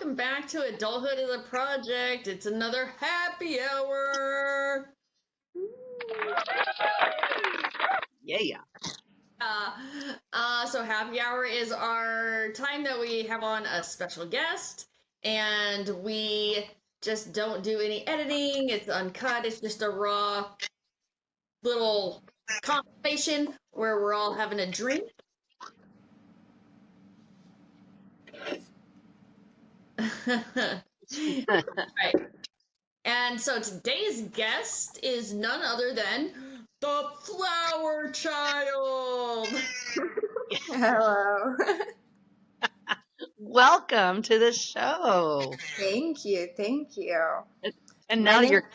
welcome back to Adulthood is a Project. It's another happy hour. Yeah. So happy hour is our time that we have on a special guest, and we just don't do any editing. It's uncut. It's just a raw little conversation where we're all having a drink. Right. And so today's guest is none other than the Flower Child. Hello. Welcome to the show. Thank you. And My now name- you're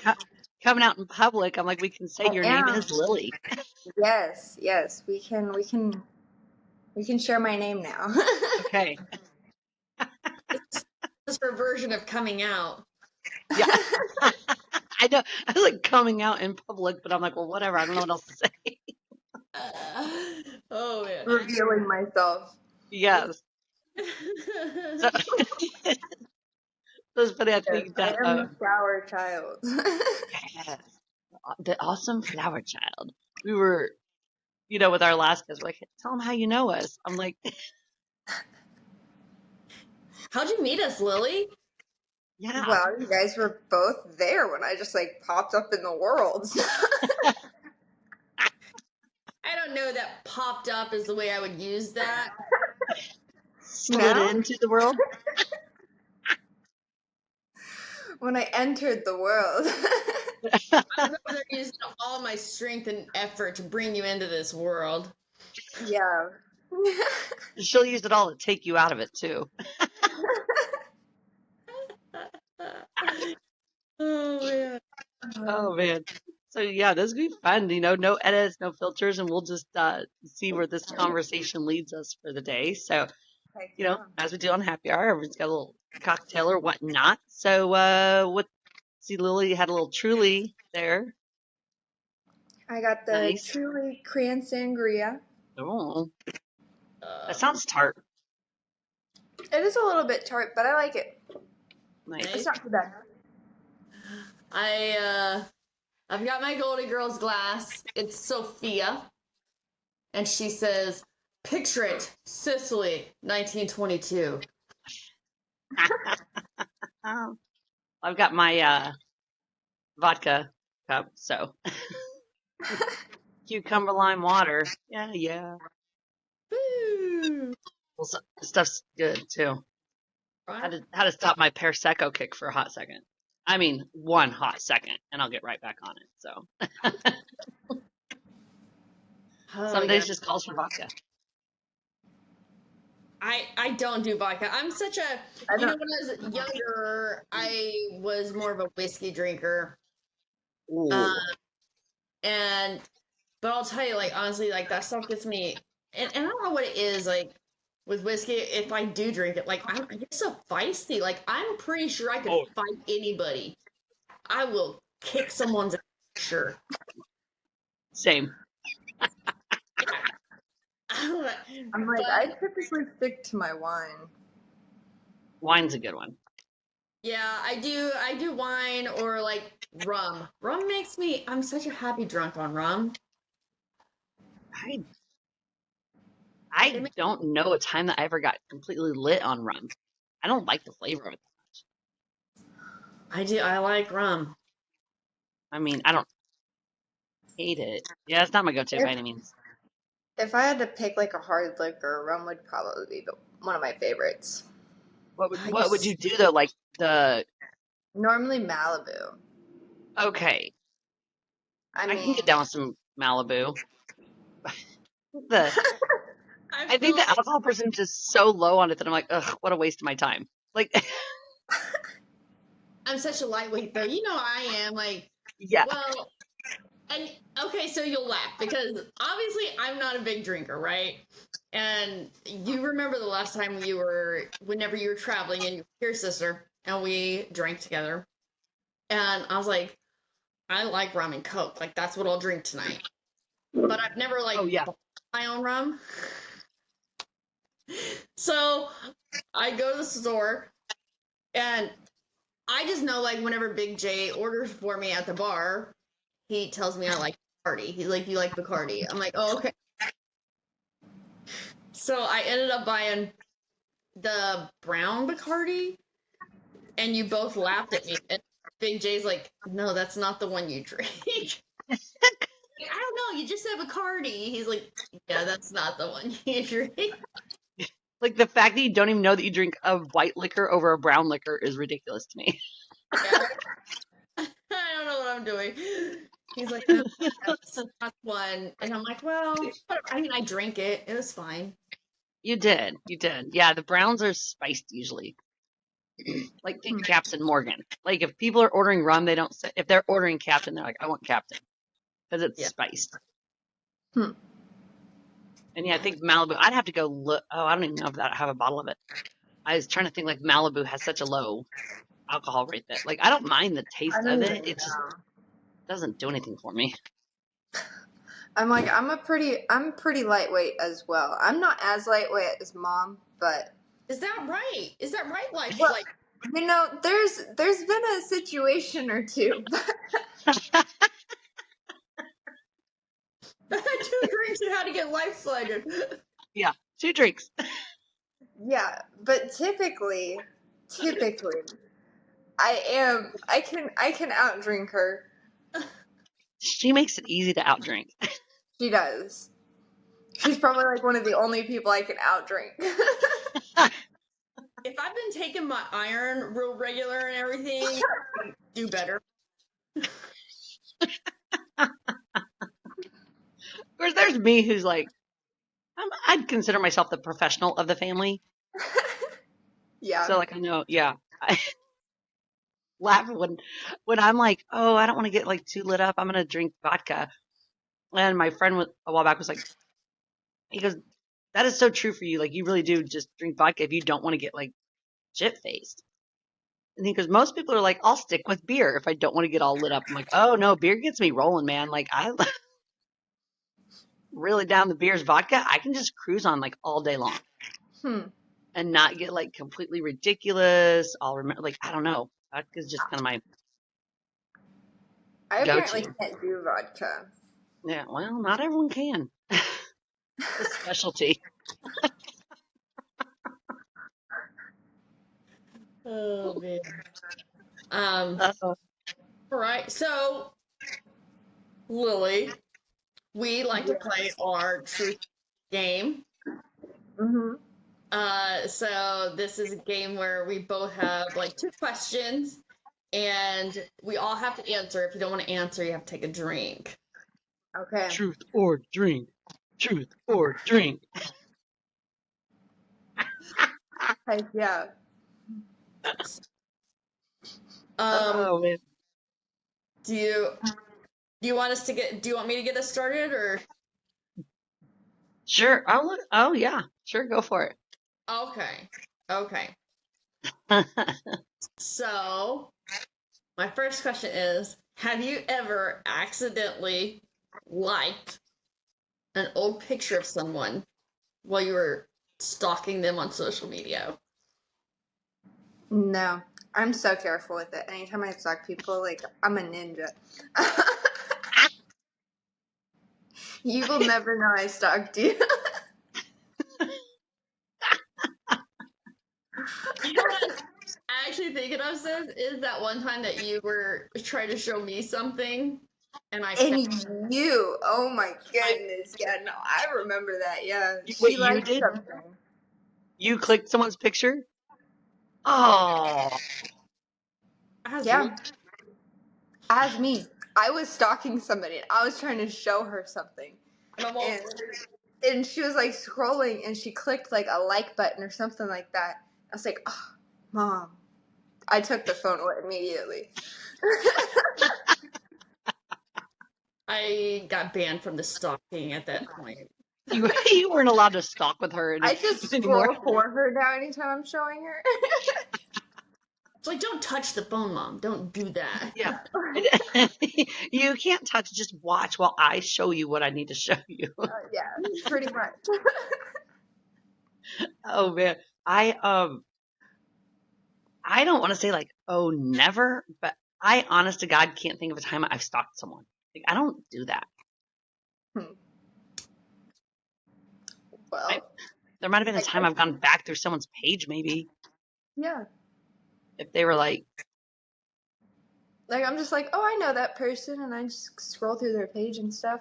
coming out in public. I'm like, we can say your name am. is Lily. Yes. We can share my name now. Okay. This is her version of coming out. Yeah. I know. I was like coming out in public, but I'm like, well, whatever. I don't know what else to say. Oh man. Revealing myself. Yes. So, that's funny. I think I that am the flower child. yes, the awesome flower child. We were, with our last guest, we're like, tell them how you know us. I'm like, How'd you meet us, Lily? yeah. Well, you guys were both there when I just popped up in the world. I don't know that popped up is the way I would use that. Slid into the world. When I entered the world. I was over there using all my strength and effort to bring you into this world. Yeah. She'll use it all to take you out of it too. Oh man. So yeah, this will be fun. No edits, no filters, and we'll just see where this conversation leads us for the day. So, as we do on Happy Hour, everyone's got a little cocktail or whatnot. So, see, Lily had a little Truly there. I got the Truly Cran Sangria. Oh, that sounds tart. It is a little bit tart, but I like it. Nice. It's not too bad. I've got my Goldie Girls glass. It's Sophia. And she says, picture it, Sicily, 1922. I've got my vodka cup, so cucumber lime water. Yeah. Woo! Well, stuff's good too. Right. How to stop my Prosecco kick for a hot second. I mean, one hot second, and I'll get right back on it. So some days just calls for vodka. I don't do vodka. I'm such a when I was younger, I was more of a whiskey drinker. But I'll tell you, honestly, that stuff gets me, and I don't know what it is, with whiskey, if I do drink it, I get so feisty. I'm pretty sure I could fight anybody. I will kick someone's ass, sure. Same. I typically stick to my wine. Wine's a good one. Yeah, I do wine or rum. Rum makes me, I'm such a happy drunk on rum. I don't know a time that I ever got completely lit on rum. I don't like the flavor of it that much. I do. I like rum. I mean, I don't hate it. Yeah, it's not my go-to by any means. If I had to pick a hard liquor, rum would probably be one of my favorites. What would you do though? Normally Malibu. Okay. I can get down with some Malibu. I think the alcohol percentage is so low on it that I'm like, ugh, what a waste of my time. I'm such a lightweight, though. I am. Yeah. Well, and okay, so you'll laugh because obviously I'm not a big drinker, right? And you remember the last time whenever you were traveling and your sister and we drank together, and I was like, I like rum and Coke. That's what I'll drink tonight. But I've never bought my own rum. So I go to the store And I just know, like, whenever Big J orders for me at the bar, he tells me I like Bacardi. He's like, "You like Bacardi?" I'm like, "Oh, okay." So I ended up buying the brown Bacardi, and you both laughed at me. And Big J's like, "No, that's not the one you drink." I don't know. You just said Bacardi. He's like, "Yeah, that's not the one you drink." Like the fact that you don't even know that you drink a white liquor over a brown liquor is ridiculous to me. Yeah. I don't know what I'm doing. He's like, "No, that's not one." And I'm like, "Well, I mean, I drank it. It was fine." You did. Yeah, the browns are spiced usually. Like think Captain Morgan. Like if people are ordering rum, they don't say, if they're ordering Captain, they're like, "I want Captain," because it's Yeah. spiced. Hmm. And yeah, I think Malibu. I'd have to go look. Oh, I don't even know if I have a bottle of it. I was trying to think like Malibu has such a low alcohol rate that like I don't mind the I taste don't of even it. It just know. doesn't do anything for me. I'm pretty lightweight as well. I'm not as lightweight as Mom, but Is that right? Is that right? Like, well, like there's been a situation or two. two drinks and how to get life flagged. Yeah, 2 drinks. Yeah, but typically, I can outdrink her. She makes it easy to outdrink. She does. She's probably like one of the only people I can outdrink. If I've been taking my iron real regular and everything, I do better. Of course, there's me who's like, I'd consider myself the professional of the family. Yeah. So like I know, yeah. I laugh when I'm like, oh, I don't want to get like too lit up. I'm gonna drink vodka. And my friend a while back was like, he goes, that is so true for you. Like you really do just drink vodka if you don't want to get like shit faced. And he goes, most people are like, I'll stick with beer if I don't want to get all lit up. I'm like, oh no, beer gets me rolling, man. Like I really down the beer's vodka. I can just cruise on like all day long and not get like completely ridiculous. I'll remember, like, I don't know. Vodka's just kind of my I apparently go-to. can't do vodka. Yeah, well, not everyone can. It's a specialty. Oh man. Uh, All right. So, Lily, we like to play our truth game. Mm-hmm. So this is a game where we both have like 2 questions, and we all have to answer. If you don't want to answer, you have to take a drink. Okay. truth or drink. Truth or drink. Heck yeah. Oh man. Do you want us to get? Do you want me to get us started, or? Sure. Oh yeah. Sure, go for it. Okay. So, my first question is, have you ever accidentally liked an old picture of someone while you were stalking them on social media? No. I'm so careful with it. Anytime I stalk people, like, I'm a ninja. You will never know I stalked you. You know what I actually thinking of, sis, is that one time that you were trying to show me something, and I found And you, oh my goodness. Yeah, no, I remember that. Yeah. What She you liked did? something. You clicked someone's picture? Oh. as Yeah. As me. I was stalking somebody and I was trying to show her something. and I'm And all, and she was like scrolling and she clicked like a like button or something like that. I was like, oh, Mom. I took the phone away immediately. I got banned from the stalking at that point. You weren't allowed to stalk with her I just anymore. scroll for her now anytime I'm showing her. It's like, don't touch the phone, Mom. Don't do that. Yeah. You can't touch, just watch while I show you what I need to show you. Yeah, pretty much. Oh man. I I don't want to say like, oh, never, but I, honest to God, can't think of a time I've stalked someone. Like, I don't do that. Well, There might have been a time I've gone back through someone's page, maybe. Yeah. If they were like I'm just like, oh, I know that person, and I just scroll through their page and stuff.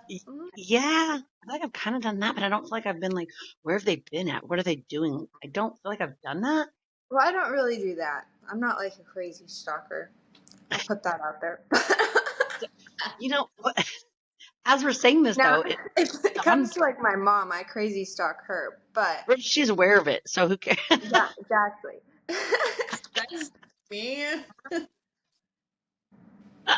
yeah, I feel like I've kind of done that, but I don't feel like I've been like, where have they been at? What are they doing? I don't feel like I've done that. Well, I don't really do that. I'm not like a crazy stalker. I'll put that out there. You know what? As we're saying this, Now, though, if it comes to like my mom, I crazy stalk her, but she's aware of it, so who cares? yeah, exactly. That's me. I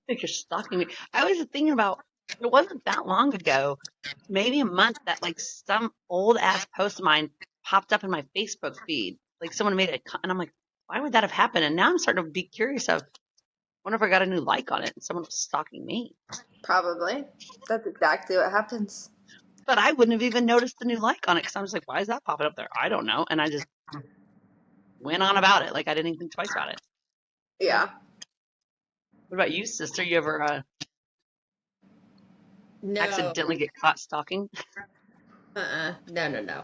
think you're stalking me. I was thinking about, it wasn't that long ago, maybe a month, that like some old ass post of mine popped up in my Facebook feed. Like someone made it, and I'm like, why would that have happened? And now I'm starting to be curious of, wonder if I got a new like on it and someone was stalking me. Probably. That's exactly what happens. But I wouldn't have even noticed the new like on it because I was like, why is that popping up there? I don't know. And I just went on about it. Like I didn't even think twice about it. Yeah. What about you, sister? You ever No. accidentally get caught stalking? No.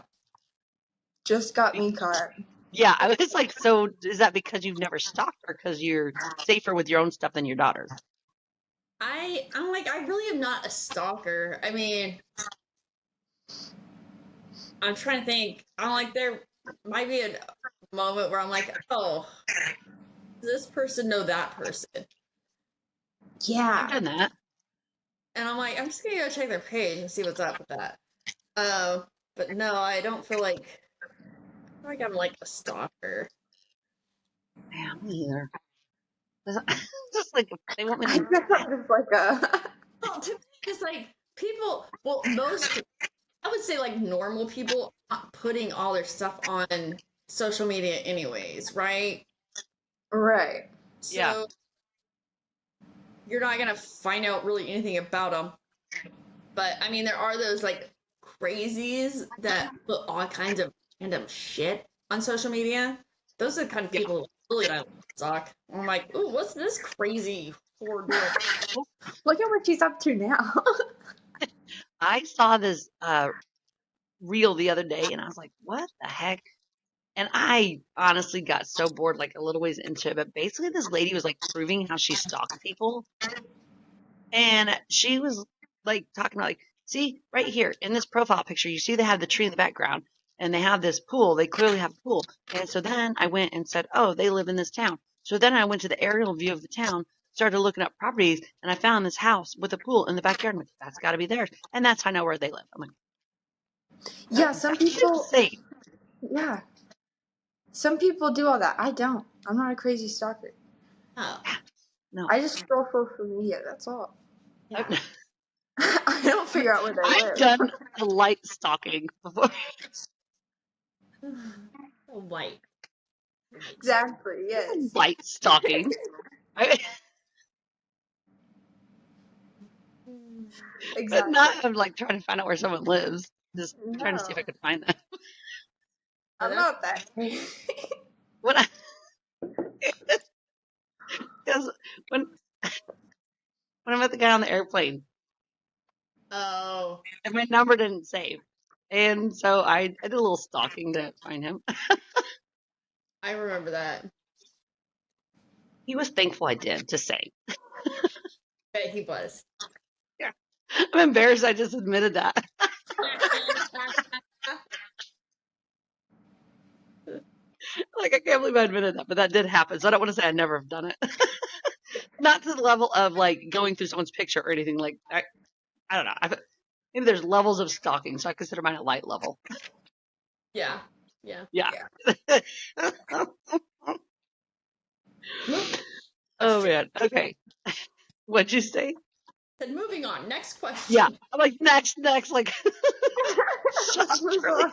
Just got me caught. Yeah, I was like, so is that because you've never stalked or because you're safer with your own stuff than your daughter's? I'm like, I really am not a stalker. I mean, I'm trying to think. I'm like, there might be a moment where I'm like, oh, does this person know that person? I've Yeah. done that. And I'm like, I'm just gonna go check their page and see what's up with that. But no, I don't feel like I'm like a stalker. Yeah, me either. Just like if they want me I to. guess I'm just like a. Well, to me, it's like people. Well, most I would say like normal people aren't putting all their stuff on social media, anyways, right? Right. So Yeah. you're not gonna find out really anything about them. But I mean, there are those like crazies that put all kinds of random shit on social media. Those are the kind of people who really don't suck. I'm like, ooh, what's this crazy whore doing? Look at what she's up to now. I saw this reel the other day and I was like, what the heck? And I honestly got so bored, like a little ways into it. But basically, this lady was like proving how she stalks people. And she was like talking about, like, see, right here in this profile picture, you see they have the tree in the background and they have this pool. They clearly have a pool. And so then I went and said, oh, they live in this town. So then I went to the aerial view of the town, started looking up properties, and I found this house with a pool in the backyard. I'm like, that's got to be theirs. And that's how I know where they live. I'm like, Yeah, some that's people. insane. Yeah. Some people do all that. I don't. I'm not a crazy stalker. Oh, No. I just scroll social media. That's all. yeah. I don't figure out where they I've live. done the light stalking before. White. Exactly. Yes. Light stalking. But Exactly. not of like trying to find out where someone lives. Just trying to see if No. I could find them. I'm not that crazy. When I, because when I met the guy on the airplane, Oh, and my number didn't save, and so I did a little stalking to find him. I remember that. He was thankful I did, to say. Bet he was. Yeah, I'm embarrassed. I just admitted that. Like I can't believe I admitted that, but that did happen. So I don't want to say I never have done it. Not to the level of like going through someone's picture or anything like that. I don't know. Maybe there's levels of stalking, so I consider mine a light level. Yeah. Yeah. Yeah. Oh man. Okay. What'd you say? Then moving on. Next question. Yeah. I'm like next, like. Shut up, Move Shirley. on.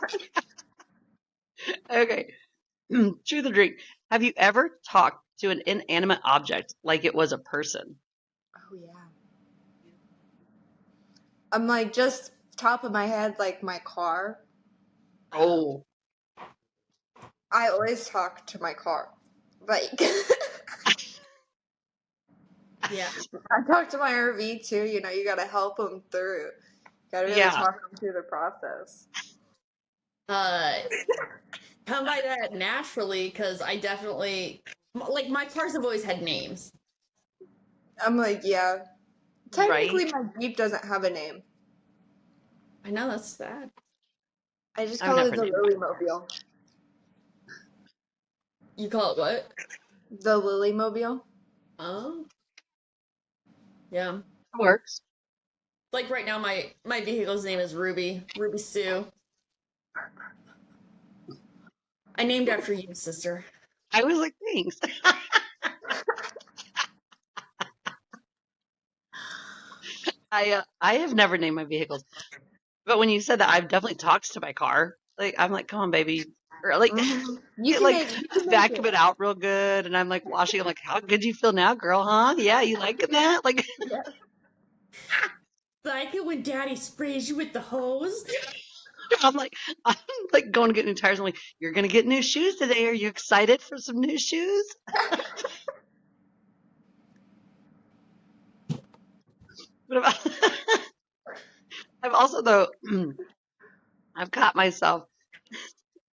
Okay. Truth or drink. Have you ever talked to an inanimate object like it was a person? Oh yeah. I'm like just top of my head, like my car. Oh. I always talk to my car. Like, Yeah. I talk to my RV too. You know, you got to help them through. Got to really Yeah. talk them through the process. Come by that naturally because I definitely like my cars have always had names. I'm like, yeah. Technically, Right? my Jeep doesn't have a name. I know that's sad. I just I've call never it the named mine. Lilymobile. You call it what? The Lilymobile. Oh, yeah. It works. Like right now, my vehicle's name is Ruby Sue. I named after you, sister. I was like, thanks. I have never named my vehicles, but when you said that, I've definitely talked to my car. Like I'm like, come on, baby, or like, You can make vacuum it. it out real good, and I'm like washing. I'm like, how good you feel now, girl? Huh? Yeah, you liking that? Like, Yeah. Like it when Daddy sprays you with the hose. I'm like, going to get new tires. I'm like, you're gonna get new shoes today. Are you excited for some new shoes? But I've also though, I've caught myself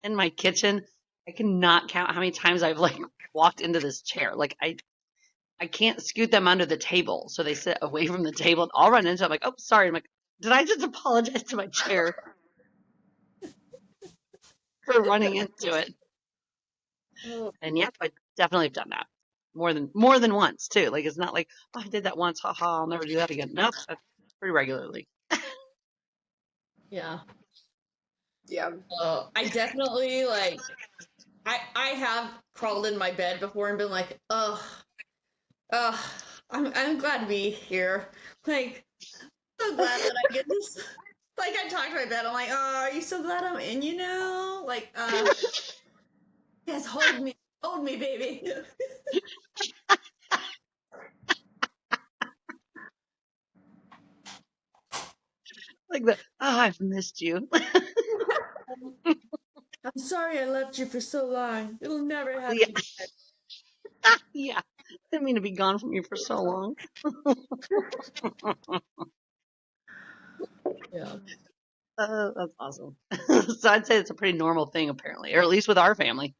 in my kitchen. I cannot count how many times I've like walked into this chair. Like I can't scoot them under the table, so they sit away from the table. And I'll run into it. I'm like, oh, sorry. I'm like, did I just apologize to my chair for running into it? Oh, And yep, I definitely have done that more than once too. Like it's not like, oh, I did that once, haha, I'll never do that again. Nope, that's pretty regularly. yeah. Yeah. I definitely like. I have crawled in my bed before and been like, oh, I'm glad to be here. Like, so glad that I get this. Like, I talk to my bed. I'm like, oh, are you so glad I'm in you now? Like, yes, hold me, baby. Like the, oh, I've missed you. I'm sorry I left you for so long. It'll never Yeah, happen again. yeah. Didn't mean to be gone from you for so long. Yeah. That's awesome. So I'd say it's a pretty normal thing, apparently, or at least with our family.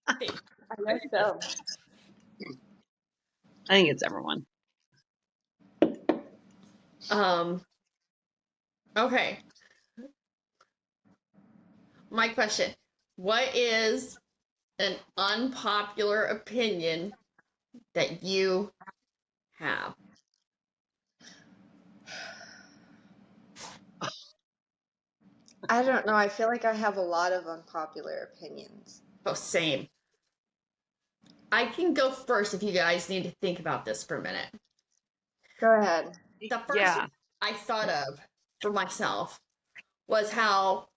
I guess so. I think it's everyone. Okay. My question: what is an unpopular opinion that you have? I don't know. I feel like I have a lot of unpopular opinions. Oh, same. I can go first if you guys need to think about this for a minute. Go ahead. The first Yeah. one I thought of for myself was how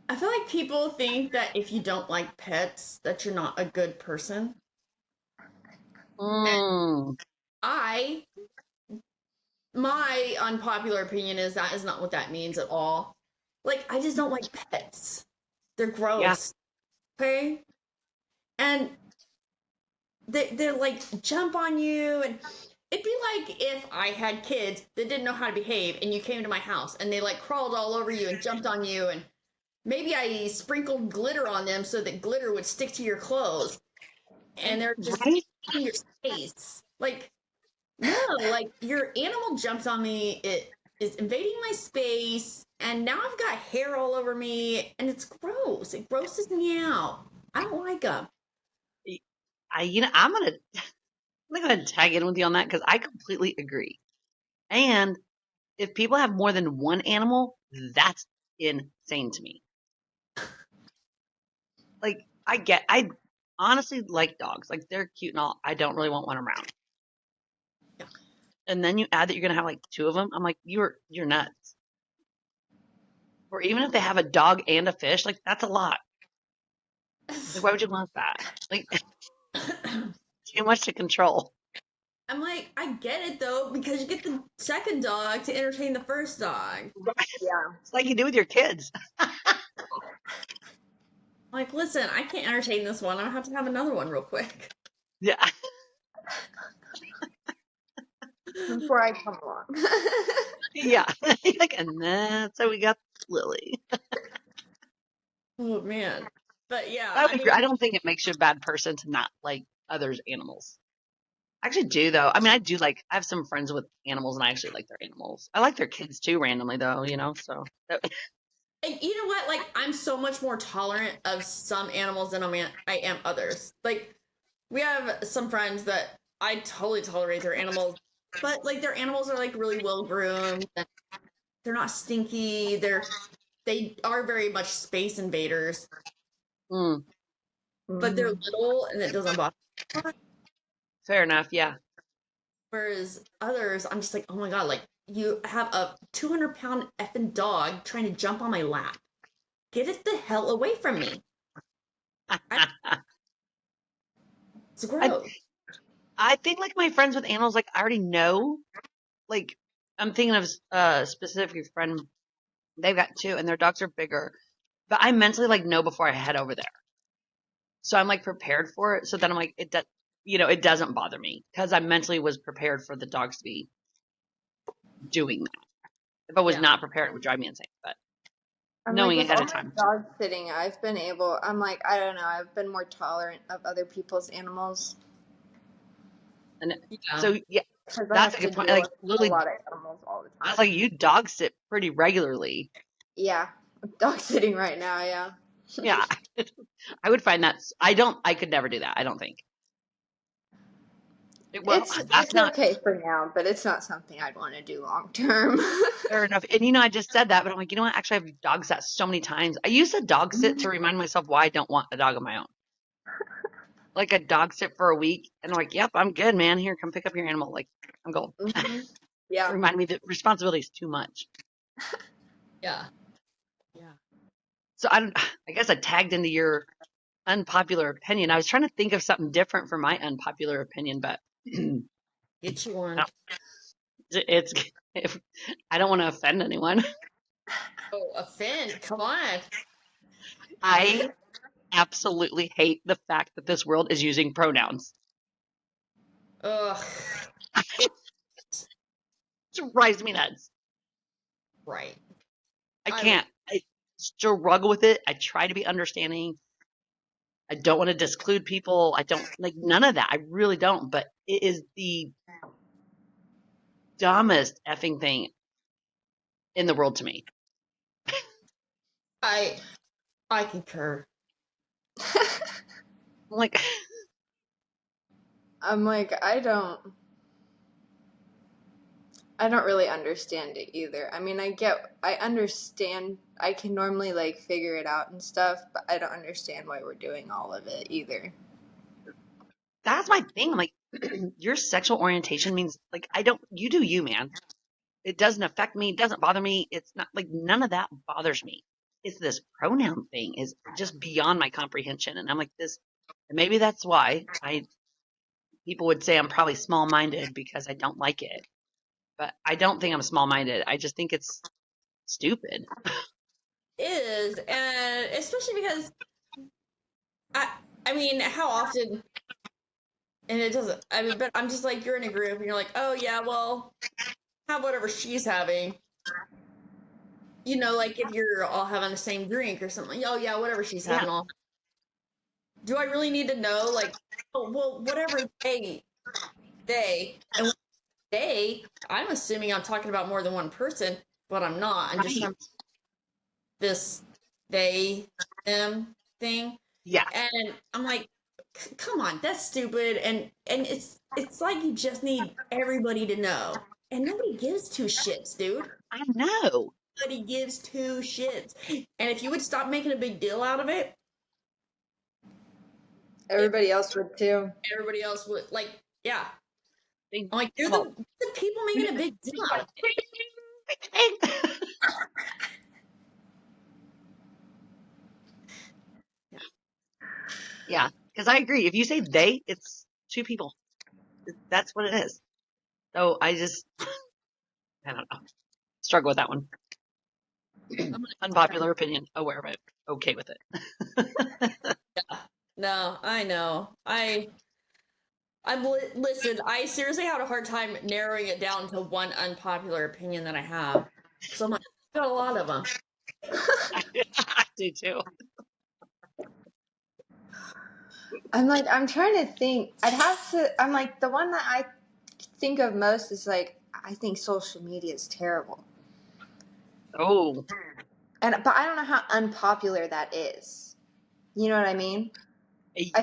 I feel like people think that if you don't like pets, that you're not a good person. Mm. I, my unpopular opinion is that is not what that means at all. Like, I just don't like pets. They're gross. Yeah. Okay? And they're like jump on you, and it'd be like if I had kids that didn't know how to behave and you came to my house and they like crawled all over you and jumped on you, and maybe I sprinkled glitter on them so that glitter would stick to your clothes and they're just Right? in your space. Like, no, like your animal jumps on me, it is invading my space, and now I've got hair all over me and it's gross. It grosses me out. I don't like them. I'm gonna tag in with you on that because I completely agree. And if people have more than one animal, that's insane to me. Like I honestly like dogs. Like they're cute and all. I don't really want one around. Yeah. And then you add that you're gonna have like two of them. I'm like, you're nuts. Or even if they have a dog and a fish, like that's a lot. Like why would you want that? Like too much to control. I'm like, I get it though, because you get the second dog to entertain the first dog. Yeah. It's like you do with your kids. Like, listen, I can't entertain this one. I'm gonna have to have another one real quick. Yeah. Before I come along. Yeah. Like, and that's how we got Lily. Oh man. But yeah, I would I agree. mean, I don't think it makes you a bad person to not like others' animals. I actually do though. I mean, I do like. I have some friends with animals, and I actually like their animals. I like their kids too, randomly though. So and you know what? Like, I'm so much more tolerant of some animals than I am others. Like, we have some friends that I totally tolerate their animals, but like their animals are like really well groomed. They're not stinky. They are very much space invaders, mm, but they're little and it doesn't bother me. fair enough. Yeah. Whereas others, I'm just like, oh my god, like you have a 200-pound effing dog trying to jump on my lap. Get it the hell away from me. It's I gross. I think like my friends with animals, like I already know. Like I'm thinking of a specific friend. They've got two, and their dogs are bigger. But I mentally like know before I head over there, so I'm like prepared for it. So then I'm like, it doesn't bother me because I mentally was prepared for the dogs to be doing that. If I was not prepared, it would drive me insane. But I'm like, knowing with ahead all of my time, dog sitting, I'm like, I don't know, I've been more tolerant of other people's animals. and Yeah. so yeah, Because I that's have a to good point. deal Like with a literally, lot of animals all the that's time. like you dog sit pretty regularly. Yeah, I'm dog sitting right now, yeah. Yeah, I would find that I could never do that. I don't think. Well, that's It's not okay for now, but it's not something I'd want to do long term. fair enough. And I just said that, but I'm like, you know what? Actually, I've dog sat so many times. I use a dog sit to remind myself why I don't want a dog of my own. Like a dog sit for a week, and I'm like, yep, I'm good, man. Here, come pick up your animal. Like, I'm going. Yeah. Remind me that responsibility is too much. Yeah. Yeah. So I guess I tagged into your unpopular opinion. I was trying to think of something different for my unpopular opinion, but Get you one. it's I don't want to offend anyone. Oh, offend. Come on. I absolutely hate the fact that this world is using pronouns. Ugh. It drives me nuts. Right. I can't. I struggle with it. I try to be understanding. I don't want to disclude people. I don't like none of that. I really don't. But it is the dumbest effing thing in the world to me. I concur. Like, I'm like, I don't really understand it either. I mean, I understand, I can normally like figure it out and stuff, but I don't understand why we're doing all of it either. that's my thing. I'm like, your sexual orientation means like you do you, man. It doesn't affect me. It doesn't bother me. It's not like none of that bothers me. It's this pronoun thing is just beyond my comprehension. And I'm like this, and maybe that's why people would say I'm probably small minded because I don't like it. But I don't think I'm small minded. I just think it's stupid. Is, and especially because I mean, how often, and it doesn't, I mean, but I'm just like, you're in a group and you're like, oh yeah, well, have whatever she's having. Like if you're all having the same drink or something, oh yeah, whatever she's having. Yeah. All. Do I really need to know? Like, oh well, whatever and they, I'm assuming I'm talking about more than one person, but I'm not. I'm just this they them thing. Yeah. And I'm like, come on, that's stupid. And it's like you just need everybody to know. And nobody gives two shits, dude. I know. Nobody gives two shits. And if you would stop making a big deal out of it, Everybody else would too. everybody else would, like, yeah. I'm like, you're Well, the people making a big deal out of it. Yeah, because I agree. If you say they, it's two people. That's what it is. So I don't know. Struggle with that one. Unpopular opinion. Aware of it. okay with it. No, I know. Listen, I seriously had a hard time narrowing it down to one unpopular opinion that I have. So I'm like, got a lot of them. I do too. I'm trying to think. I'm like, the one that I think of most is like, I think social media is terrible. Oh, But I don't know how unpopular that is. You know what I mean? I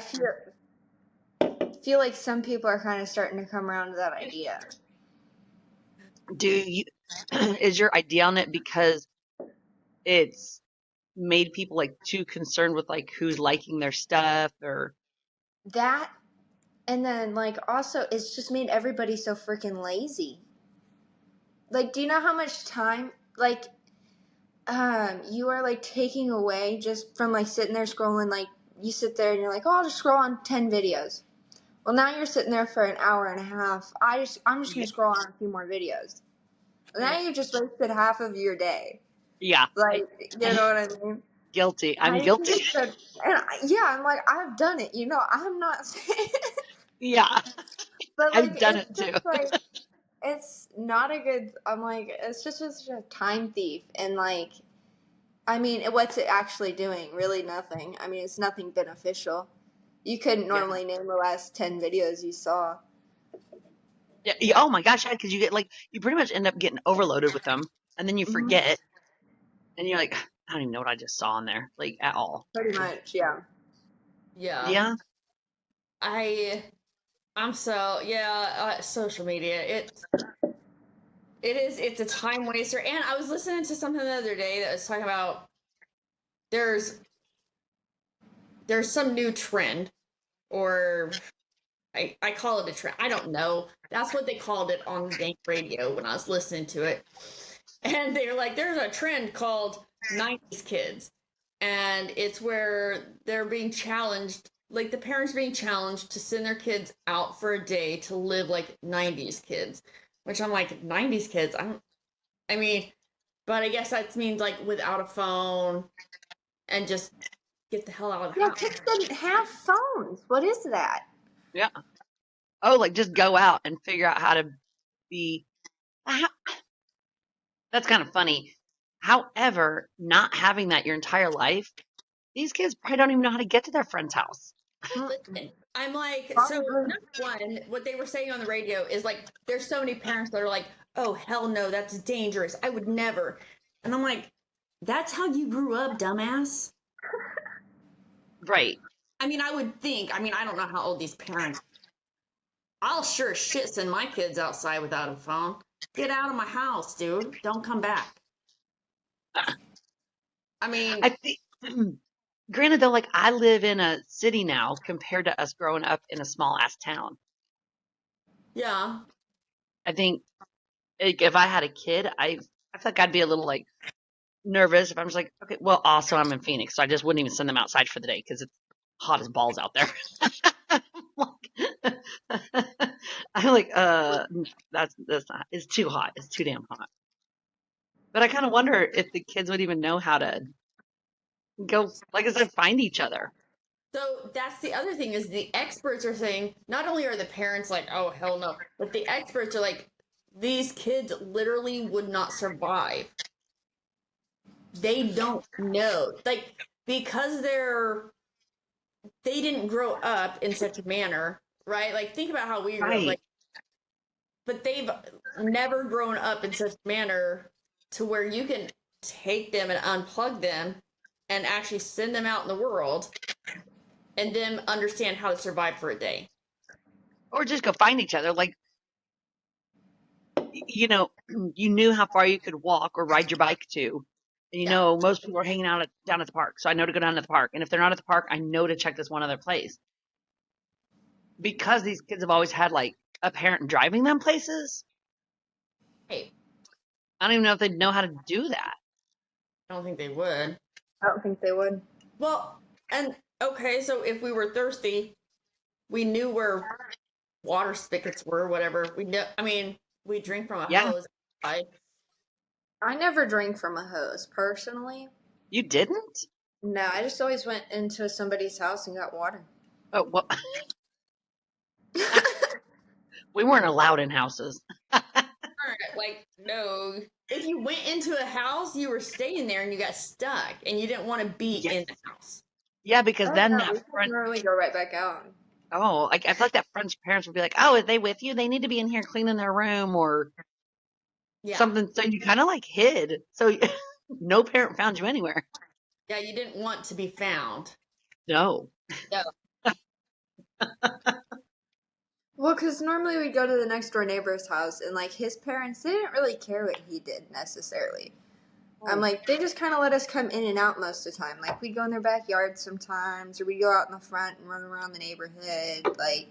feel like some people are kind of starting to come around to that idea. do you? Is your idea on it because it's made people like too concerned with like who's liking their stuff or That, and then like also it's just made everybody so freaking lazy. Like, do you know how much time like you are like taking away just from like sitting there scrolling? Like, you sit there and you're like, oh, I'll just scroll on 10 videos. Well, now you're sitting there for an hour and a half. I'm just gonna scroll on a few more videos. Now you just wasted half of your day. yeah, Like, you know what I mean? guilty. I'm I guilty. think yeah, I'm like, I've done it. You know, I'm not saying, Yeah, but I've like, done it's it too. just like, it's not a good. I'm like, it's just such a time thief, and like, I mean, what's it actually doing? Really nothing. I mean, it's nothing beneficial. You couldn't Yeah. normally name the last 10 videos you saw. Yeah. Oh my gosh, because you get like you pretty much end up getting overloaded with them, and then you forget, and you're like, I don't even know what I just saw on there, like at all. Pretty much, yeah. Yeah. Yeah. I'm so social media. It's a time waster. And I was listening to something the other day that was talking about there's some new trend, or I call it a trend. I don't know. That's what they called it on the radio when I was listening to it. And they're like, there's a trend called 90s kids. And it's where they're being challenged, like the parents being challenged to send their kids out for a day to live like 90s kids. Which I'm like, 90s kids? I mean, but I guess that means like without a phone and just get the hell out of the Yeah, house. kids didn't have phones. What is that? Yeah. Oh, like just go out and figure out how to be. That's kind of funny. However, not having that your entire life, these kids probably don't even know how to get to their friend's house. Listen, I'm like, so Probably. number one, what they were saying on the radio is like, there's so many parents that are like, oh, hell no, that's dangerous. I would never. And I'm like, that's how you grew up, dumbass. Right. I mean, I would think, I mean, I don't know how old these parents. I'll sure as shit send my kids outside without a phone. Get out of my house, dude. Don't come back. I mean, I think, granted though, like I live in a city now compared to us growing up in a small ass town. yeah. I think like, if I had a kid, I feel like I'd be a little like nervous if I'm just like, okay, well, also I'm in Phoenix, so I just wouldn't even send them outside for the day because it's hot as balls out there. I'm like, that's not, it's too hot. It's too damn hot. But I kind of wonder if the kids would even know how to go, like I said, find each other. So that's the other thing is the experts are saying not only are the parents like, oh hell no, but the experts are like, these kids literally would not survive. They don't know. Like, because they didn't grow up in such a manner, right? Like, think about how we grew up, Right. like, but they've never grown up in such a manner to where you can take them and unplug them and actually send them out in the world and them understand how to survive for a day. Or just go find each other. Like, you know, you knew how far you could walk or ride your bike to. And you know, most people are hanging out down at the park. So I know to go down to the park. And if they're not at the park, I know to check this one other place. Because these kids have always had like a parent driving them places. Hey, I don't even know if they'd know how to do that. I don't think they would. I don't think they would. Well, and okay, so if we were thirsty, we knew where water spigots were, whatever. We know, I mean, we drink from a hose. I never drank from a hose, personally. You didn't? No, I just always went into somebody's house and got water. Oh, well, we weren't allowed in houses. Like, no. If you went into a house, you were staying there and you got stuck and you didn't want to be in the house. Yeah, because Oh, then no, that we friend, normally go right back out. like I feel like that friend's parents would be like, "Oh, are they with you? They need to be in here cleaning their room or Yeah. something." So you kind of like hid, so no parent found you anywhere. Yeah, you didn't want to be found. No. No. Well, because normally we'd go to the next door neighbor's house, and like his parents, they didn't really care what he did necessarily. I'm like, they just kind of let us come in and out most of the time. Like, we'd go in their backyard sometimes, or we'd go out in the front and run around the neighborhood. Like,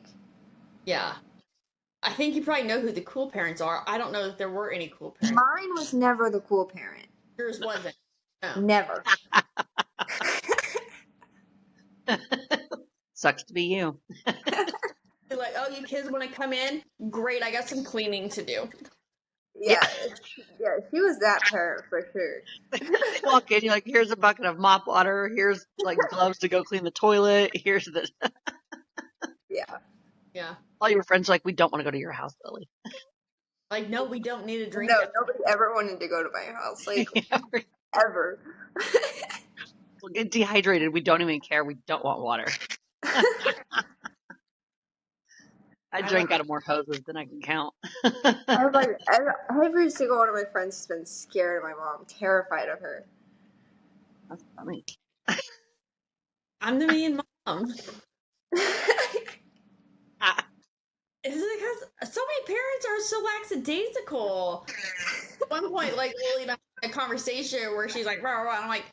Yeah. I think you probably know who the cool parents are. I don't know if there were any cool parents. mine was never the cool parent. Yours wasn't. No. Never. Sucks to be you. You're like, oh, you kids want to come in? Great, I got some cleaning to do. Yeah, she was that parent for sure. They walk in, you're like, "Here's a bucket of mop water. Here's like gloves to go clean the toilet. Here's the." Yeah. Yeah. All your friends are like, "We don't want to go to your house, Lily." Like, no, we don't need a drink. No, nobody ever wanted to go to my house. Like, ever. We'll get dehydrated. We don't even care. We don't want water. I drank out of more hoses than I can count. I was like, every single one of my friends has been scared of my mom, terrified of her. That's funny. I'm the mean mom. Is it because so many parents are so lackadaisical? At one point, like Lily and I had a conversation where she's like, rah, rah, and I'm like,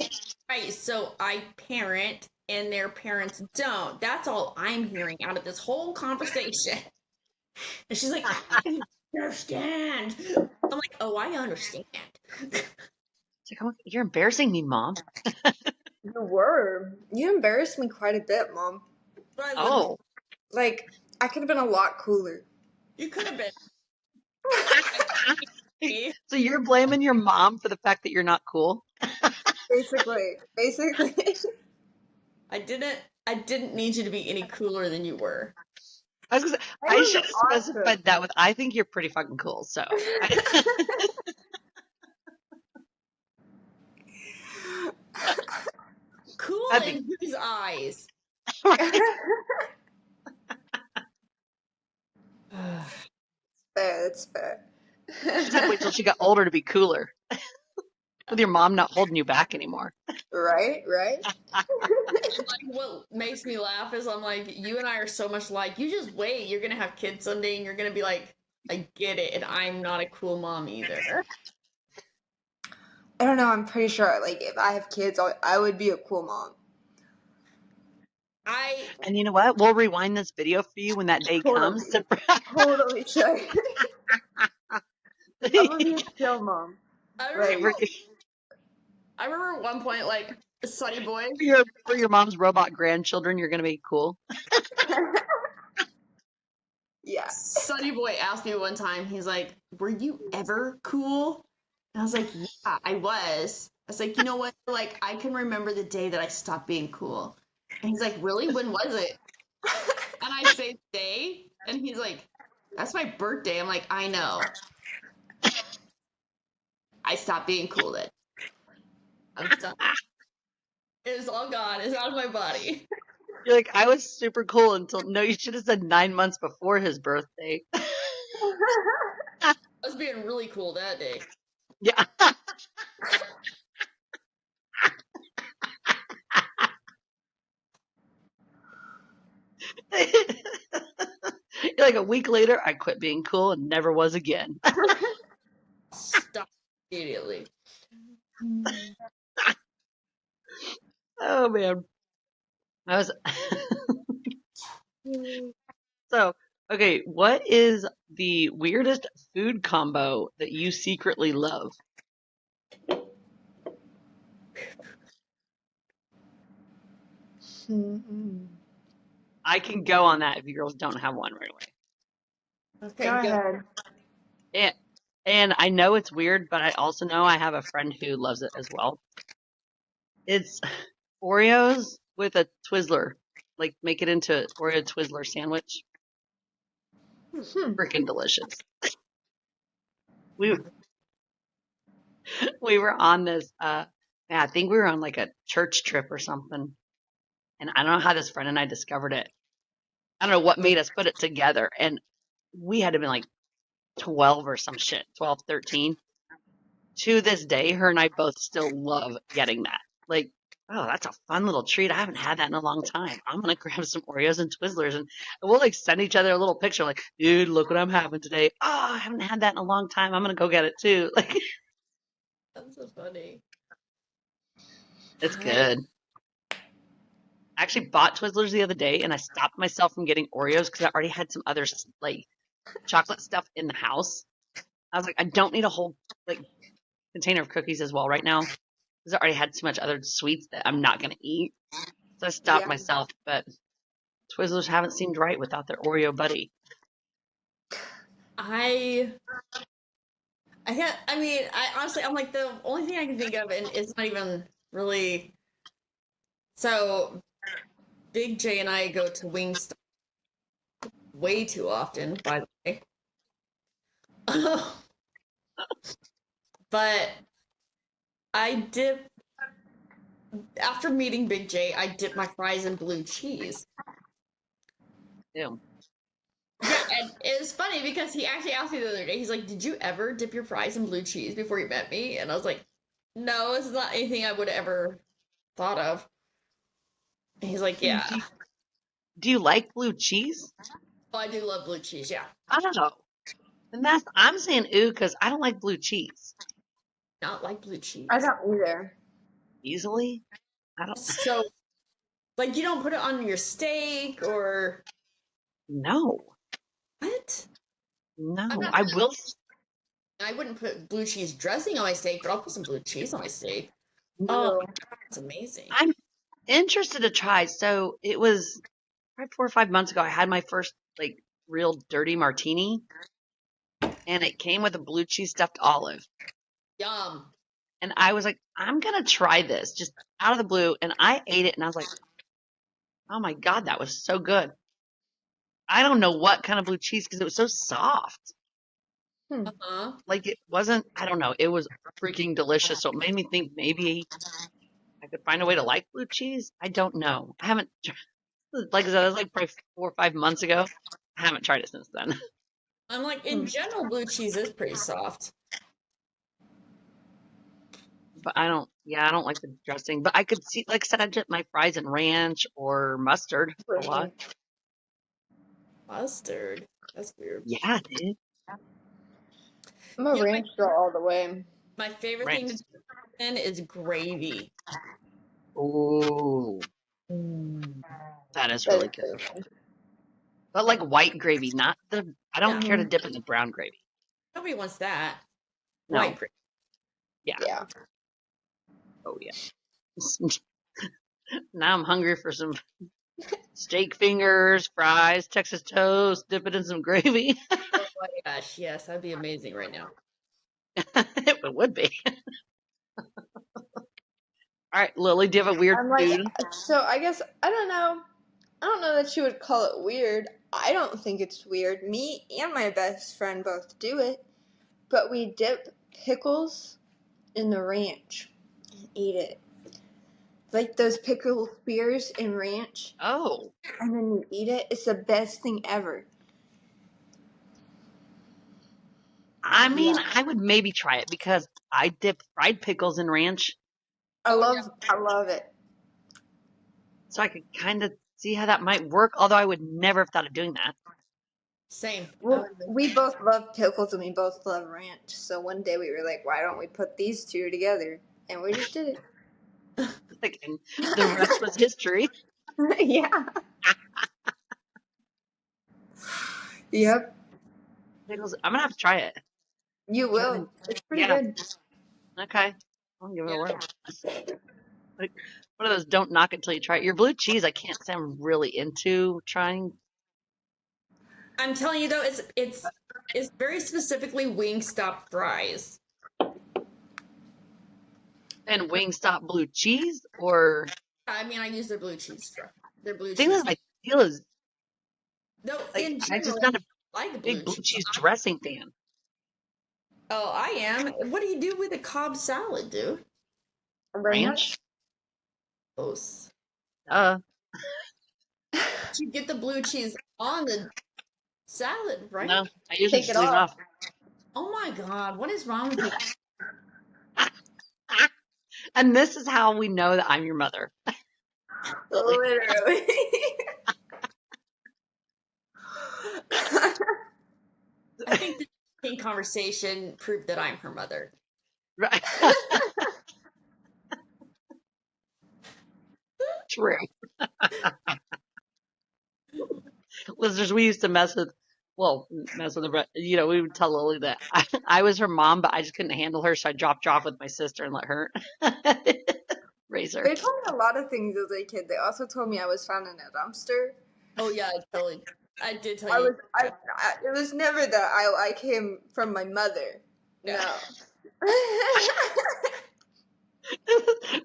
right, so I parent and their parents don't. That's all I'm hearing out of this whole conversation. And she's like, I understand. I'm like, oh, I understand. It's like, "You're embarrassing me, Mom." You were. You embarrassed me quite a bit, Mom. Oh. Like, I could have been a lot cooler. You could have been. So you're blaming your mom for the fact that you're not cool? Basically. I didn't need you to be any cooler than you were. I was gonna say, I should have specified that with, I think you're pretty fucking cool, so. Cool in whose eyes? Fair, that's fair. She had to wait till she got older to be cooler. With your mom not holding you back anymore. Right? Like, what makes me laugh is I'm like, you and I are so much like, you just wait, you're gonna have kids someday and you're gonna be like, I get it, and I'm not a cool mom either. I don't know, I'm pretty sure, like, if I have kids, I would be a cool mom. And you know what? We'll rewind this video for you when that day comes. Totally should. I'm gonna be a chill mom. I remember at one point, like, Sunny Boy. For your mom's robot grandchildren, you're gonna be cool. Yeah. Sunny Boy asked me one time, he's like, were you ever cool? And I was like, yeah, I was. I was like, you know what? Like, I can remember the day that I stopped being cool. And he's like, really? When was it? And I say, day? And he's like, that's my birthday. I'm like, I know. I stopped being cool then. I was done. It was all gone. It's out of my body. You're like, I was super cool until, no, you should have said 9 months before his birthday. I was being really cool that day. Yeah. You're like, a week later, I quit being cool and never was again. Stop immediately. Oh, man. I was. So, okay, what is the weirdest food combo that you secretly love? I can go on that if you girls don't have one right away. Okay, go ahead. And I know it's weird, but I also know I have a friend who loves it as well. It's Oreos with a Twizzler. Like, make it into an Oreo Twizzler sandwich. Freaking delicious. We we were on this, I think we were on like a church trip or something. And I don't know how this friend and I discovered it. I don't know what made us put it together. And we had to be like 12 or some shit, 12, 13. To this day, her and I both still love getting that. Like, oh, that's a fun little treat. I haven't had that in a long time. I'm going to grab some Oreos and Twizzlers. And we'll like send each other a little picture like, dude, look what I'm having today. Oh, I haven't had that in a long time. I'm going to go get it too. Like, That's so funny. it's good. I actually bought Twizzlers the other day and I stopped myself from getting Oreos because I already had some other like chocolate stuff in the house. I was like, I don't need a whole like container of cookies as well right now because I already had too much other sweets that I'm not going to eat. So I stopped myself, but Twizzlers haven't seemed right without their Oreo buddy. I can't, I mean, honestly, I'm like, the only thing I can think of, and it's not even really, so Big J and I go to Wingstop way too often, by the way. But after meeting Big J, I dip my fries in blue cheese. Ew. Yeah, and it was funny because he actually asked me the other day, he's like, did you ever dip your fries in blue cheese before you met me? And I was like, no, it's not anything I would ever thought of. And he's like, yeah. Do you like blue cheese? Oh, I do love blue cheese, yeah. I don't know. And I'm saying ooh because I don't like blue cheese. Not like blue cheese. I don't either. Easily? I don't. So, like, you don't put it on your steak or... No. What? No. I will. I wouldn't put blue cheese dressing on my steak, but I'll put some blue cheese on my steak. No. Oh, it's amazing. I'm interested to try. So it was probably 4 or 5 months ago. I had my first like real dirty martini, and it came with a blue cheese stuffed olive. Yum. And I was like, I'm gonna try this just out of the blue. And I ate it, and I was like, oh my god, that was so good. I don't know what kind of blue cheese because it was so soft. Uh-huh. Like it wasn't. I don't know. It was freaking delicious. So it made me think maybe I could find a way to like blue cheese. I don't know. I haven't. Like I said, it was like probably 4 or 5 months ago. I haven't tried it since then. I'm like, in general, blue cheese is pretty soft. But I don't like the dressing. But I could see, like I said, I dip my fries in ranch or mustard a lot. Mustard? That's weird. Yeah, dude. I'm a ranch girl all the way. My favorite thing to do then is gravy. Ooh. That is really good. But like white gravy, not the. I don't care to dip in the brown gravy. Nobody wants that. No. White gravy. Yeah. Oh yeah. Now I'm hungry for some steak fingers, fries, Texas toast, dip it in some gravy. Oh my gosh, yes, that'd be amazing right now. It would be. All right, Lily, do you have a weird food? So I guess I don't know that you would call it weird. I don't think it's weird. Me and my best friend both do it, but we dip pickles in the ranch and eat it. Like those pickle spears in ranch. Oh. And then you eat it. It's the best thing ever. I mean, I would maybe try it because I dip fried pickles in ranch. I love it. So I could kind of see how that might work, although I would never have thought of doing that. Same. Well, we both love pickles and we both love ranch. So one day we were like, why don't we put these two together? And we just did it. And the rest was history. Yeah. Yep. Pickles. I'm gonna have to try it. You will. It's pretty good. Okay. I'll give it a whirl. Like one of those don't knock it till you try it. Your blue cheese, I can't say I'm really into trying. I'm telling you though, it's very specifically Wingstop fries. And Wingstop blue cheese or I mean, I use their blue cheese. Their blue The thing cheese. is, I feel is No, like in I'm just general, not a I like the blue big blue cheese. cheese dressing fan. Oh, I am. What do you do with a Cobb salad, dude? Ranch? Gross. Uh, You get the blue cheese on the salad, right? no, I usually Take it just leave it off. off. Oh my god, what is wrong with you? And this is how we know that I'm your mother. Really. Literally. I think this pink conversation proved that I'm her mother. Right. True. Listeners, we used to mess with her. You know, we would tell Lily that I was her mom, but I just couldn't handle her, so I dropped her off with my sister and let her raise her. They told me a lot of things as a kid. They also told me I was found in a dumpster. Oh yeah, I did tell I you. was. It was never that I came from my mother. Yeah. No.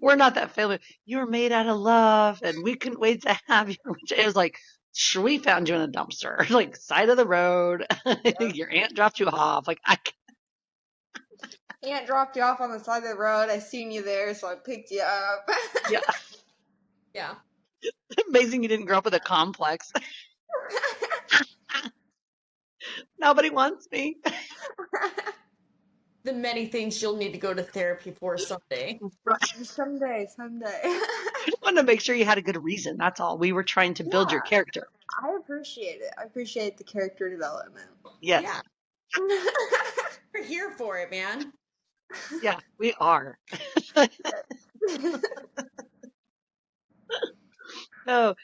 We're not that family. You were made out of love, and we couldn't wait to have you. It was like, sure, we found you in a dumpster, like side of the road. Your aunt dropped you off. Like, Aunt dropped you off on the side of the road. I seen you there, so I picked you up. yeah, Yeah. amazing you didn't grow up with a complex. Nobody wants me. The many things you'll need to go to therapy for someday. Someday. I just wanted to make sure you had a good reason. That's all. We were trying to build your Yeah. character. I appreciate it. I appreciate the character development. Yes. Yeah. We're here for it, man. Yeah, we are. Oh,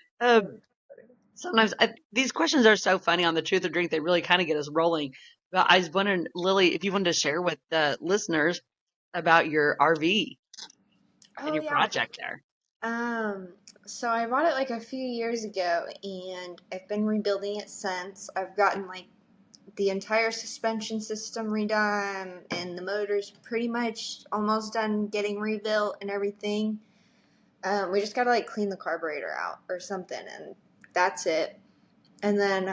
sometimes these questions are so funny on the Truth or Drink. They really kind of get us rolling. But I was wondering, Lily, if you wanted to share with the listeners about your RV and your project there. So I bought it like a few years ago, and I've been rebuilding it since. I've gotten like the entire suspension system redone, and the motor's pretty much almost done getting rebuilt and everything. We just gotta like clean the carburetor out or something, and that's it. And then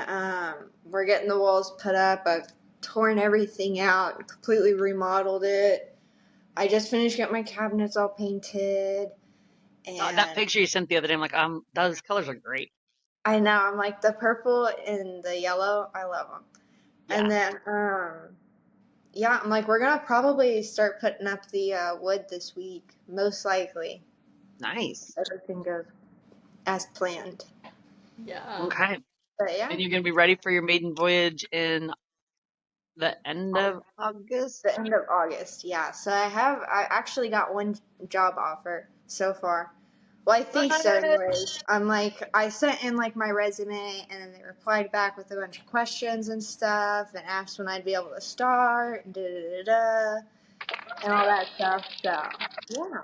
we're getting the walls put up. I've torn everything out, completely remodeled it. I just finished getting my cabinets all painted. And That picture you sent the other day, I'm like, those colors are great. I know, I'm like the purple and the yellow, I love them. Yeah. And then, yeah, I'm like, we're gonna probably start putting up the wood this week, most likely. Nice. Everything goes as planned. Yeah. Okay. But yeah. And you're going to be ready for your maiden voyage in the end of August? The end of August, yeah. So I actually got one job offer so far. Well, I think so anyways. I'm like, I sent in like my resume, and then they replied back with a bunch of questions and stuff, and asked when I'd be able to start, and and all that stuff. So, yeah.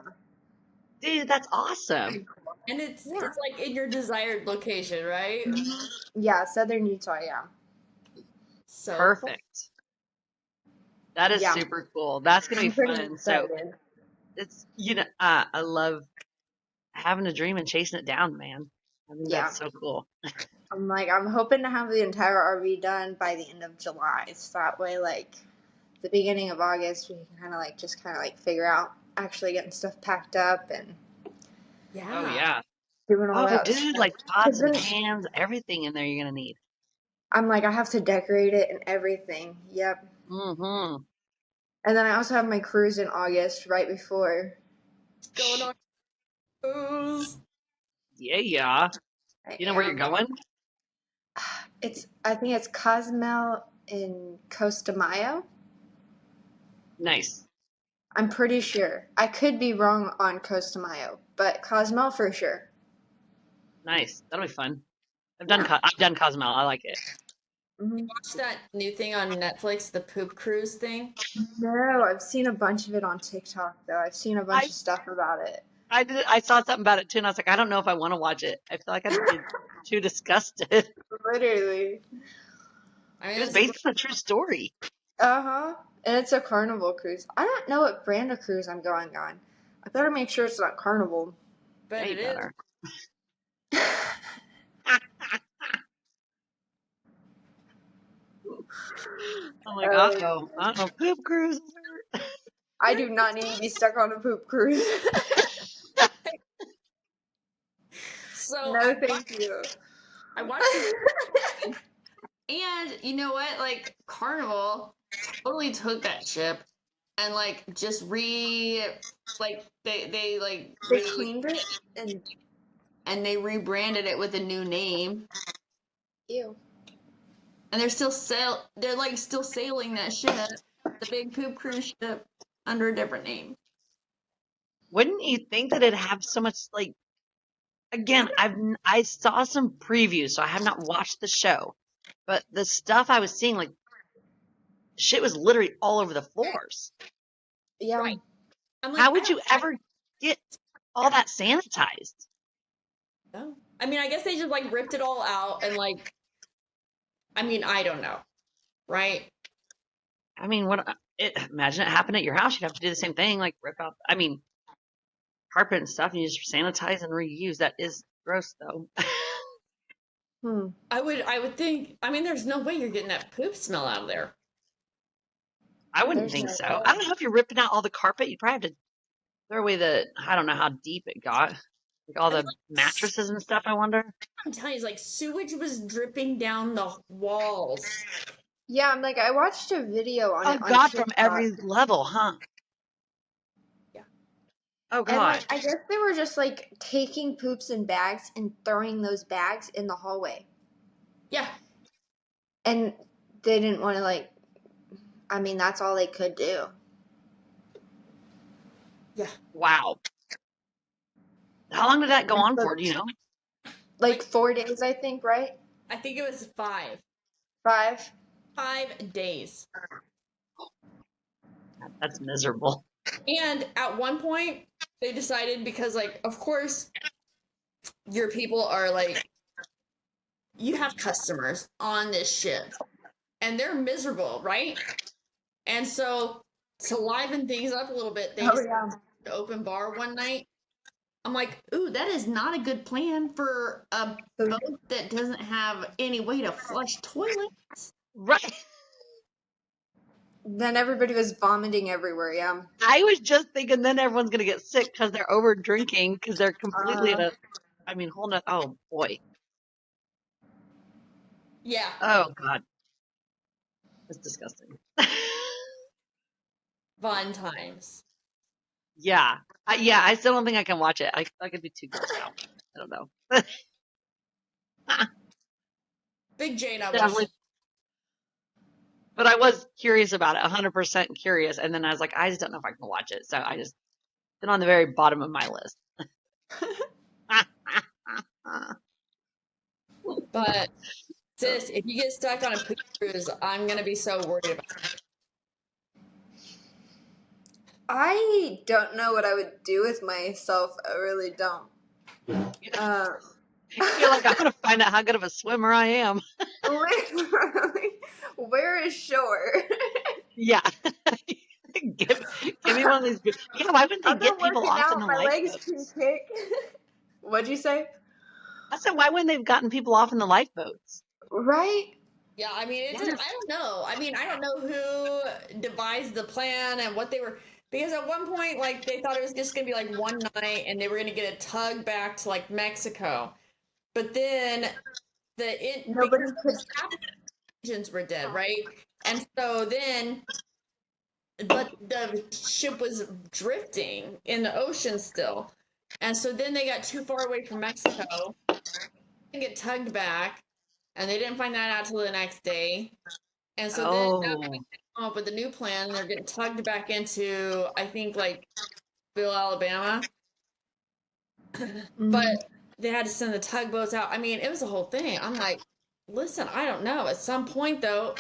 Dude, that's awesome. And it's like in your desired location, right? Yeah, Southern Utah, yeah. So Perfect. That is Yeah. super cool. That's going to be pretty fun. So excited. it's, I love having a dream and chasing it down, man. I think Yeah. that's so cool. I'm hoping to have the entire RV done by the end of July. So that way, like, the beginning of August, we can kind of figure out actually getting stuff packed up and yeah. Oh, yeah. doing all Oh, that dude, stuff. like pots and Then pans, everything in there you're going to need. I'm like, I have to decorate it and everything. Yep. Mm-hmm. And then I also have my cruise in August right before. Going on cruise. Yeah. You know where you're going? I think it's Cozumel in Costa Mayo. Nice. I'm pretty sure. I could be wrong on Costa Mayo, but Cozumel for sure. Nice. That'll be fun. I've done Cozumel. I like it. Mm-hmm. Watch that new thing on Netflix, the poop cruise thing. No, I've seen a bunch of it on TikTok though. I've seen a bunch of stuff about it. I saw something about it too, and I was like, I don't know if I want to watch it. I feel like I'd be too disgusted. Literally. I mean, It was based on a true story. Uh-huh. And it's a Carnival cruise. I don't know what brand of cruise I'm going on. I better make sure it's not Carnival. but Yeah, you it is. better. I'm like, uh-oh, poop cruise. I do not need to be stuck on a poop cruise. So No, thank you. I watched this, and you know what? Like Carnival totally took that ship and like just like they like They cleaned it and they rebranded it with a new name. ew. And they're like still sailing that ship, the big poop cruise ship, under a different name. Wouldn't you think that it'd have so much, like, again, I saw some previews, so I have not watched the show, but the stuff I was seeing, like, shit was literally all over the floors. Yeah. Right. I'm like, How would you ever get all that sanitized? No. I mean, I guess they just like ripped it all out and like, I mean, I don't know, right? I mean, imagine it happened at your house. You'd have to do the same thing, like rip out, I mean, carpet and stuff, and you just sanitize and reuse. That is gross, though. I would think. I mean, there's no way you're getting that poop smell out of there. I wouldn't There's think no so. way. I don't know if you're ripping out all the carpet. You'd probably have to throw away I don't know how deep it got. Like all the mattresses and stuff, I wonder. I'm telling you, it's like sewage was dripping down the walls. Yeah, I'm like, I watched a video on Oh, it on God, TikTok. from every level, huh? Yeah. Oh, And God. like, I guess they were just like taking poops in bags and throwing those bags in the hallway. Yeah. And they didn't want to like, I mean, that's all they could do. Yeah. Wow. How long did that go on for, do you know? Like 4 days, I think, right? I think it was 5. 5. 5 days. That's miserable. And at one point, they decided because, like, of course, your people are like, you have customers on this ship, and they're miserable, right? And so to liven things up a little bit, they just open bar one night. I'm like, ooh, that is not a good plan for a boat that doesn't have any way to flush toilets. Right. Then everybody was vomiting everywhere, yeah. I was just thinking then everyone's going to get sick because they're over drinking because they're completely oh, boy. Yeah. Oh, God. That's disgusting. Fun times. Yeah. I still don't think I can watch it. I could be too grossed out. I don't know. Big Jane, I Definitely. watched. But I was curious about it, 100% curious. And then I was like, I just don't know if I can watch it. So I just been on the very bottom of my list. But sis, if you get stuck on a poop cruise, I'm gonna be so worried about it. I don't know what I would do with myself. I really don't. I feel like I'm going to find out how good of a swimmer I am. Literally, where is shore? Yeah. give me one of these. Yeah, why wouldn't they I've been get people working off out. in the My legs lifeboats? can kick. What'd you say? I said, why wouldn't they've gotten people off in the lifeboats? Right? Yeah, I mean, Yeah. I don't know. I mean, I don't know who devised the plan and what they were, because at one point, like, they thought it was just gonna be like one night and they were gonna get a tug back to like Mexico. But then Nobody could. engines were dead, right? And so then, but the ship was drifting in the ocean still. And so then they got too far away from Mexico and get tugged back, and they didn't find that out till the next day. And so then now they come up with a new plan, and they're getting tugged back into, I think, like Bill, Alabama. But they had to send the tugboats out. I mean, it was a whole thing. I'm like, listen, I don't know. At some point, though,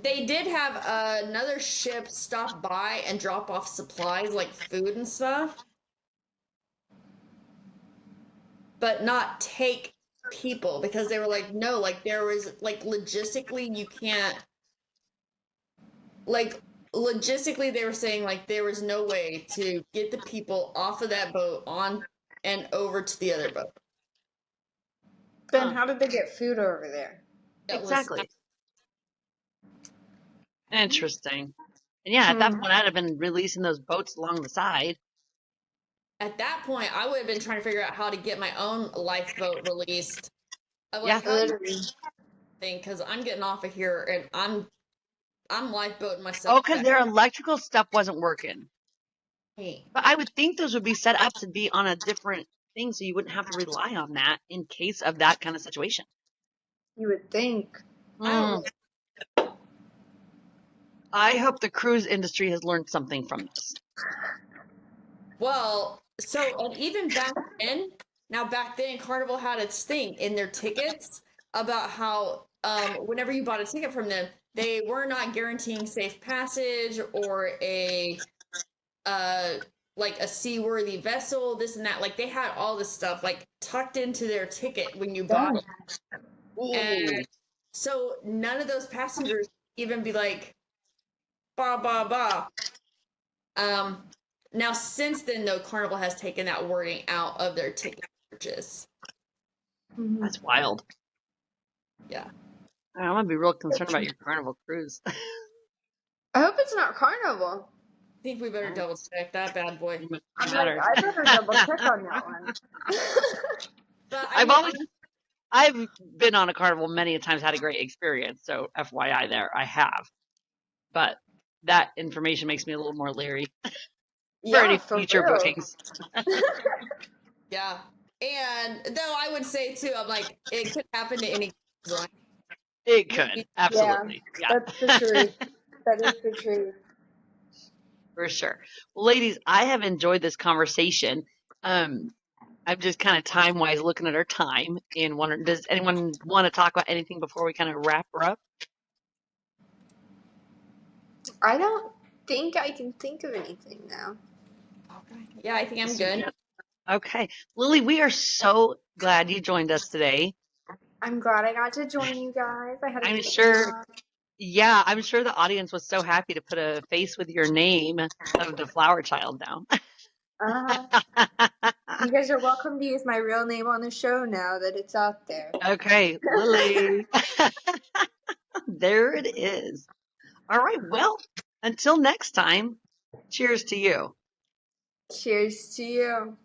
they did have another ship stop by and drop off supplies like food and stuff, but not take people because they were like, no, like there was like logistically you can't, like logistically, they were saying like there was no way to get the people off of that boat on and over to the other boat. Then how did they get food over there? Exactly. Interesting. And yeah, at that point, I'd have been releasing those boats along the side. At that point, I would have been trying to figure out how to get my own lifeboat released. I'm like, because I'm getting off of here and I'm lifeboating myself. Oh, because their electrical stuff wasn't working. Hey. But I would think those would be set up to be on a different thing, so you wouldn't have to rely on that in case of that kind of situation. You would think. I hope the cruise industry has learned something from this. Well, so and even back then, Carnival had its thing in their tickets about how whenever you bought a ticket from them, they were not guaranteeing safe passage or a like a seaworthy vessel, this and that. Like they had all this stuff like tucked into their ticket when you bought it. And so none of those passengers even be like, ba ba ba. Now since then though, Carnival has taken that wording out of their ticket purchase. That's wild. Yeah. I'm gonna be real concerned about your Carnival cruise. I hope it's not Carnival. I think we better double check that bad boy. I better double check on that one. But I've been on a Carnival many times, had a great experience. So FYI, there I have. But that information makes me a little more leery for any future bookings. Yeah, and though I would say too, I'm like it could happen to any. It could, absolutely. Yeah. That's the truth. That is the truth. For sure. Well, ladies, I have enjoyed this conversation. I'm just kind of time-wise looking at our time and wondering, does anyone want to talk about anything before we kind of wrap her up? I don't think I can think of anything now. Okay. Yeah, I think I'm good. Okay. Lily, we are so glad you joined us today. I'm glad I got to join you guys. I had a good time. Yeah, I'm sure the audience was so happy to put a face with your name of the flower child now. You guys are welcome to use my real name on the show now that it's out there. Okay, Lily. There it is. All right, well, until next time, cheers to you. Cheers to you.